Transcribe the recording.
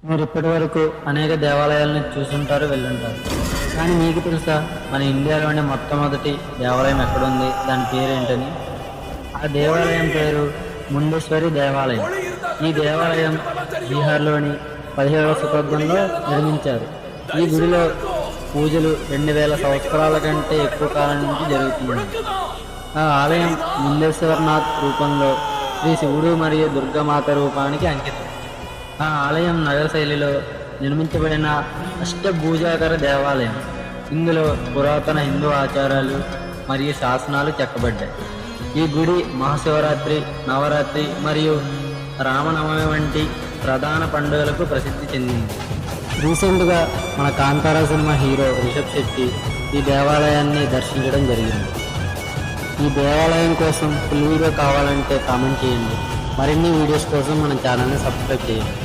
మీరు ఇప్పటి వరకు అనేక దేవాలయాలను చూసుంటారు, వెళ్ళుంటారు. కానీ మీకు తెలుసా మన ఇండియాలోనే మొట్టమొదటి దేవాలయం ఎక్కడుంది, దాని పేరేంటని? ఆ దేవాలయం పేరు ముండేశ్వరి దేవాలయం. ఈ దేవాలయం బీహార్లోని 17వ శతాబ్దంలో నిర్మించారు. ఈ గుడిలో పూజలు 2000 సంవత్సరాల కంటే ఎక్కువ కాలం నుంచి జరుగుతున్నాయి. ఆ ఆలయం ముండేశ్వరనాథ్ రూపంలో శ్రీ శివుడు మరియు దుర్గామాత రూపానికి అంకితం. ఆ ఆలయం నగర శైలిలో నిర్మించబడిన అష్టభుజాకార దేవాలయం. ఇందులో పురాతన హిందూ ఆచారాలు మరియు శాసనాలు చెక్కబడ్డాయి. ఈ గుడి మహాశివరాత్రి, నవరాత్రి మరియు రామనవమి వంటి ప్రధాన పండుగలకు ప్రసిద్ధి చెందింది. రీసెంట్గా మన కాంతారా సినిమా హీరో రిషబ్ శెట్టి ఈ దేవాలయాన్ని దర్శించడం జరిగింది. ఈ దేవాలయం కోసం ఫుల్ వీడియో కావాలంటే కామెంట్ చేయండి. మరిన్ని వీడియోస్ కోసం మన ఛానల్ని సబ్స్క్రైబ్ చేయండి.